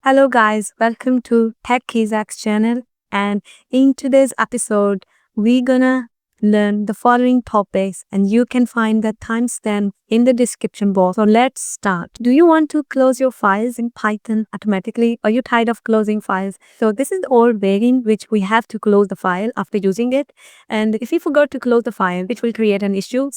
Hello guys, welcome to Tech Kizak's channel, and in today's episode we're gonna learn the following topics, and you can find the timestamp in the description box. So let's start. Do you want to close your files in Python automatically? Are you tired of closing files? So this is the old way in which we have to close the file after using it, and if you forgot to close the file it will create an issue,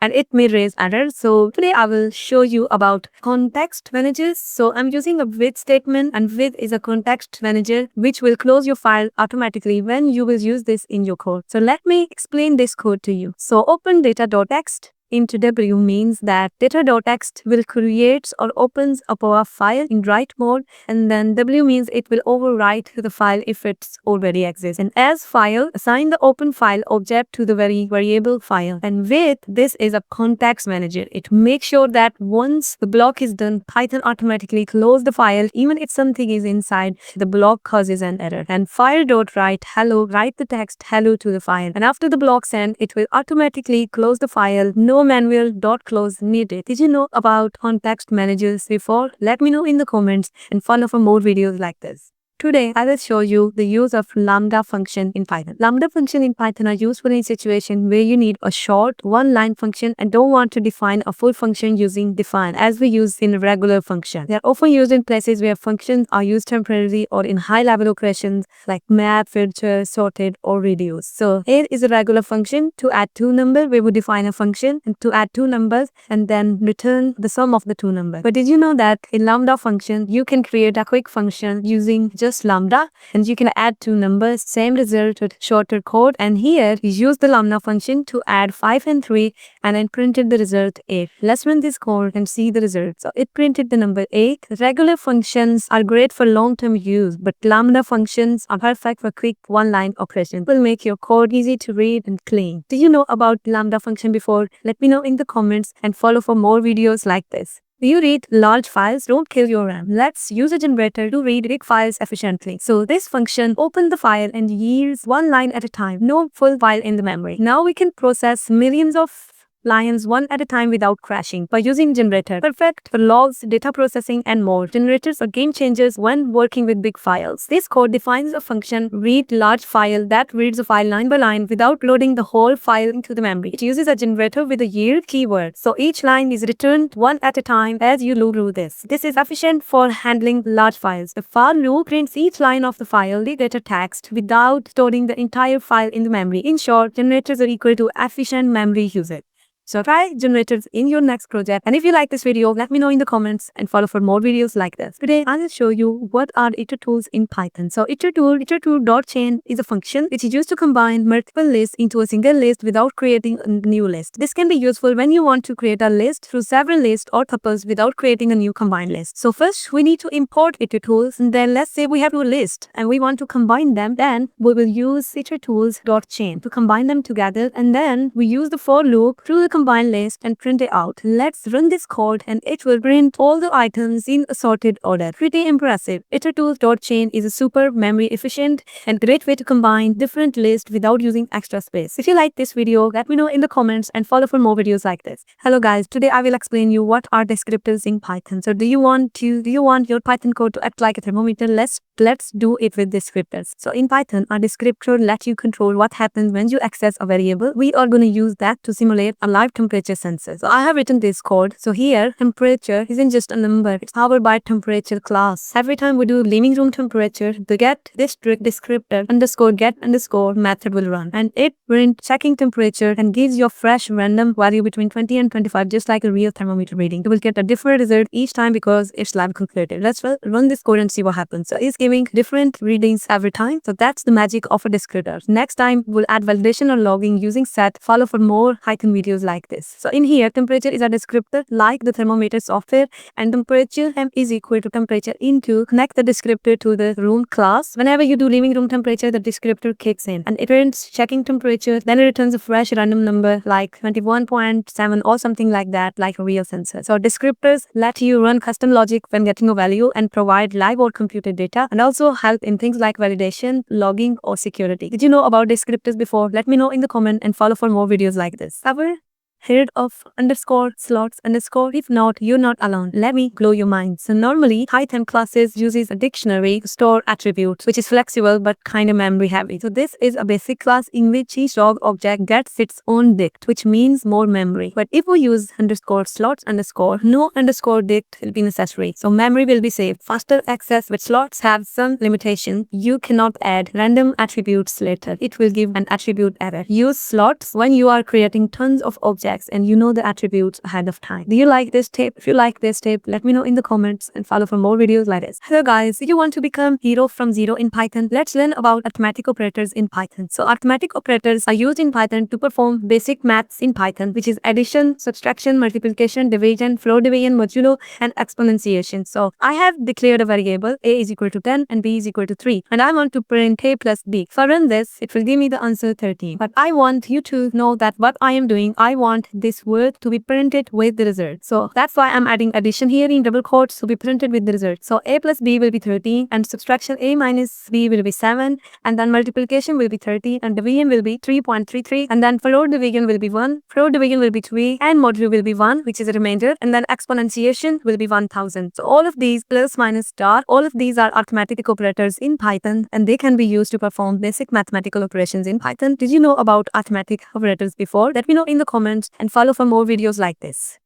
and it may raise errors. So today I will show you about context managers. So I'm using a with statement, and with is a context manager which will close your file automatically when you will use this in your code. So let me explain this code to you. So open data.txt into W means that data.txt will create or opens up a file in write mode, and then W means it will overwrite the file if it's already exists. And as file, assign the open file object to the variable file. And with this is a context manager. It makes sure that once the block is done, Python automatically close the file even if something is inside the block causes an error. And file.write hello, write the text hello to the file, and after the block send, it will automatically close the file. No manual .close needed. Did you know about context managers before? Let me know in the comments and follow for more videos like this. Today, I will show you the use of LAMBDA function in Python. LAMBDA function in Python are useful in situation where you need a short one-line function and don't want to define a full function using define as we use in a regular function. They are often used in places where functions are used temporarily or in high-level operations like map, filter, sorted, or reduce. So here is a regular function. To add two numbers, we would define a function, and to add two numbers and then return the sum of the two numbers. But did you know that in LAMBDA function, you can create a quick function using just lambda, and you can add two numbers, same result with shorter code. And here we use the lambda function to add 5 and 3 and then printed the result 8. Let's run this code and see the result. So it printed the number 8. Regular functions are great for long-term use, but lambda functions are perfect for quick one-line operations. It will make your code easy to read and clean. Do you know about lambda function before? Let me know in the comments and follow for more videos like this. Do you read large files? Don't kill your RAM. Let's use a generator to read big files efficiently. So this function opens the file and yields one line at a time, no full file in the memory. Now we can process millions of lines one at a time without crashing by using generator. Perfect for logs, data processing, and more. Generators are game changers when working with big files. This code defines a function read large file that reads a file line by line without loading the whole file into the memory. It uses a generator with a yield keyword, so each line is returned one at a time as you loop through this. This is efficient for handling large files. The for loop prints each line of the file, the data text, without storing the entire file in the memory. In short, generators are equal to efficient memory usage. So try generators in your next project, and if you like this video, let me know in the comments and follow for more videos like this. Today I will show you what are IterTools in Python. So IterTool.chain is a function which is used to combine multiple lists into a single list without creating a new list. This can be useful when you want to create a list through several lists or tuples without creating a new combined list. So first we need to import IterTools, and then let's say we have a list and we want to combine them. Then we will use IterTools.chain to combine them together, and then we use the for loop through the combined list and print it out. Let's run this code and it will print all the items in a sorted order. Pretty impressive. IterTools.chain is a super memory efficient and great way to combine different lists without using extra space. If you like this video, let me know in the comments and follow for more videos like this. Hello guys, today I will explain you what are descriptors in Python. So do you want your Python code to act like a thermometer? Let's do it with descriptors. So in Python, a descriptor lets you control what happens when you access a variable. We are going to use that to simulate a live temperature sensor. So I have written this code. So here temperature isn't just a number, it's powered by temperature class. Every time we do living room temperature, the get district descriptor underscore get underscore method will run, and it prints checking temperature and gives you a fresh random value between 20 and 25, just like a real thermometer reading. You will get a different result each time because it's live calculated. Let's run this code and see what happens. So it's giving different readings every time. So that's the magic of a descriptor. Next time we'll add validation or logging using set. Follow for more Python videos like this. So in here, temperature is a descriptor like the thermometer software, and temperature temp is equal to temperature into connect the descriptor to the room class. Whenever you do living room temperature, the descriptor kicks in and it prints checking temperature, then it returns a fresh random number like 21.7 or something like that, like a real sensor. So descriptors let you run custom logic when getting a value and provide live or computed data, and also help in things like validation, logging, or security. Did you know about descriptors before? Let me know in the comment and follow for more videos like this. Cover Heard of underscore slots underscore? If not, you're not alone. Let me blow your mind. So normally Python classes uses a dictionary to store attributes, which is flexible but kind of memory heavy. So this is a basic class in which each log object gets its own dict, which means more memory. But if we use underscore slots underscore, no underscore dict will be necessary. So memory will be saved. Faster access, but slots have some limitation. You cannot add random attributes later. It will give an attribute error. Use slots when you are creating tons of objects and you know the attributes ahead of time. Do you like this tip? If you like this tip, let me know in the comments and follow for more videos like this. Hello guys, if you want to become hero from zero in Python, let's learn about arithmetic operators in Python. So arithmetic operators are used in Python to perform basic maths in Python, which is addition, subtraction, multiplication, division, floor division, modulo, and exponentiation. So I have declared a variable a is equal to 10 and b is equal to 3, and I want to print a plus b. If I run this, it will give me the answer 13. But I want you to know that what I am doing, I want this word to be printed with the result. So that's why I'm adding addition here in double quotes to be printed with the result. So a plus b will be 13 and subtraction a minus b will be 7, and then multiplication will be 30 and division will be 3.33, and then floor division will be 1, floor division will be 3, and modulo will be 1, which is a remainder, and then exponentiation will be 1000. So all of these plus minus star, all of these are arithmetic operators in Python, and they can be used to perform basic mathematical operations in Python. Did you know about arithmetic operators before? Let me know in the comments and follow for more videos like this.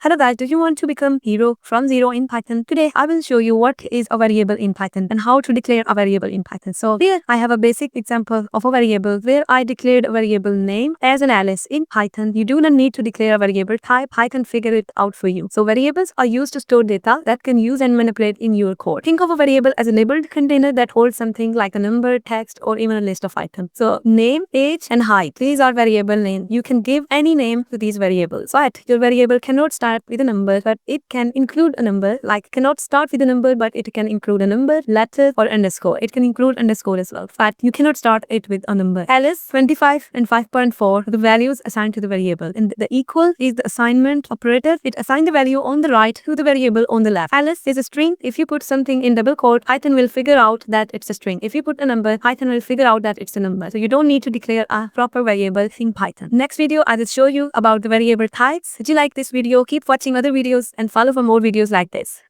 Hello guys, do you want to become hero from zero in Python? Today I will show you what is a variable in Python and how to declare a variable in Python. So here I have a basic example of a variable where I declared a variable name as an Alice. In Python, you do not need to declare a variable type. Python figure it out for you. So variables are used to store data that can use and manipulate in your code. Think of a variable as a labeled container that holds something like a number, text, or even a list of items. So name, age, and height. These are variable names. You can give any name to these variables. But your variable cannot start with a number, but it can include a number. Like cannot start with a number, but it can include a number, letter, or underscore. It can include underscore as well. But you cannot start it with a number. Alice, 25 and 5.4, the values assigned to the variable. And the equal is the assignment operator. It assigns the value on the right to the variable on the left. Alice is a string. If you put something in double quote, Python will figure out that it's a string. If you put a number, Python will figure out that it's a number. So you don't need to declare a proper variable in Python. Next video, I will show you about the variable types. Did you like this video? Keep watching other videos and follow for more videos like this.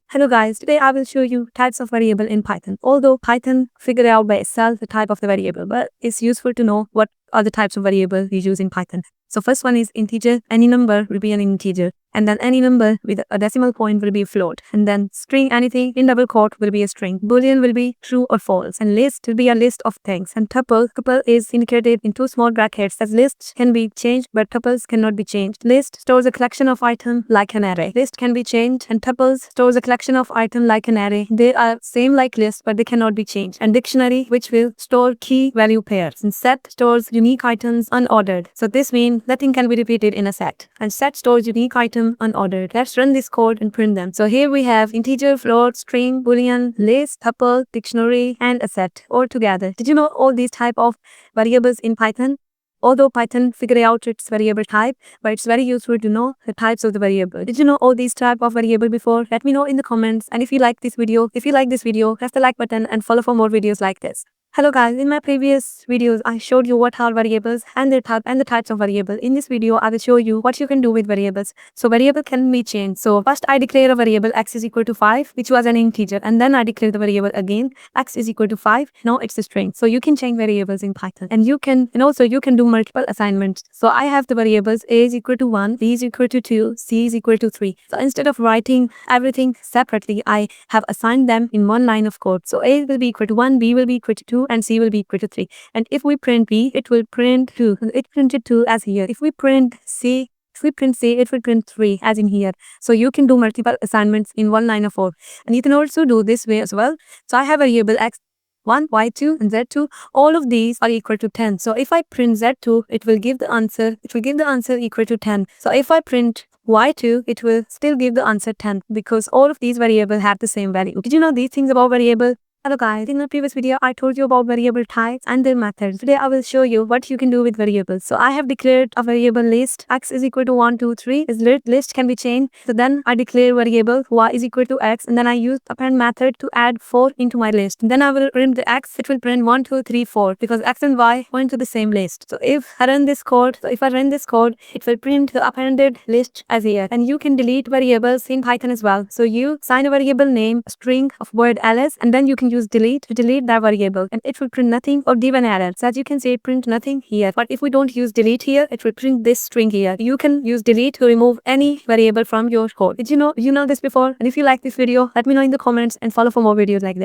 Hello guys, today I will show you types of variable in Python. Although Python figure out by itself the type of the variable, but it's useful to know what are the types of variable we use in Python. So first one is integer. Any number will be an integer, and then any number with a decimal point will be a float, and then string, anything in double quote will be a string. Boolean will be true or false, and list will be a list of things. And tuple is indicated in two small brackets, as lists can be changed but tuples cannot be changed. List stores a collection of items like an array. List can be changed, and tuples stores a collection of items like an array. They are same like list, but they cannot be changed. And dictionary, which will store key value pairs. And set stores unique items unordered. So this means nothing can be repeated in a set, and set stores unique item unordered. Let's run this code and print them. So here we have integer, float, string, boolean, list, tuple, dictionary, and a set all together. Did you know all these type of variables in Python? Although Python figure out its variable type, but it's very useful to know the types of the variable. Did you know all these type of variable before? Let me know in the comments. And if you like this video, press the like button and follow for more videos like this. Hello guys, in my previous videos, I showed you what are variables and their type and the types of variable. In this video, I will show you what you can do with variables. So variable can be changed. So first I declare a variable x is equal to 5, which was an integer, and then I declare the variable again, x is equal to 5. Now it's a string. So you can change variables in Python, and also you can do multiple assignments. So I have the variables a is equal to 1, b is equal to 2, c is equal to 3. So instead of writing everything separately, I have assigned them in one line of code. So a will be equal to 1, b will be equal to 2, and c will be equal to 3. And if we print b, it will print 2. It printed 2 as here. If we print c, it will print 3 as in here. So you can do multiple assignments in one line of code. And you can also do this way as well. So I have a variable x1, y2, and z2. All of these are equal to 10. So if I print z2, it will give the answer equal to 10. So if I print y2, it will still give the answer 10, because all of these variables have the same value. Did you know these things about variable? Hello guys, in the previous video I told you about variable types and their methods. Today I will show you what you can do with variables. So I have declared a variable list x is equal to 1, 2, 3. Is list can be changed. So then I declare variable y is equal to x, and then I use append method to add 4 into my list. Then I will print the x. It will print 1, 2, 3, 4 because x and y point to the same list. So if I run this code, it will print the appended list as here. And you can delete variables in Python as well. So you assign a variable name, a string of word ls, and then you can use delete to delete that variable, and it will print nothing or give an error. So as you can see, print nothing here. But if we don't use delete here, it will print this string here. You can use delete to remove any variable from your code. Did you know this before? And if you like this video, let me know in the comments and follow for more videos like that.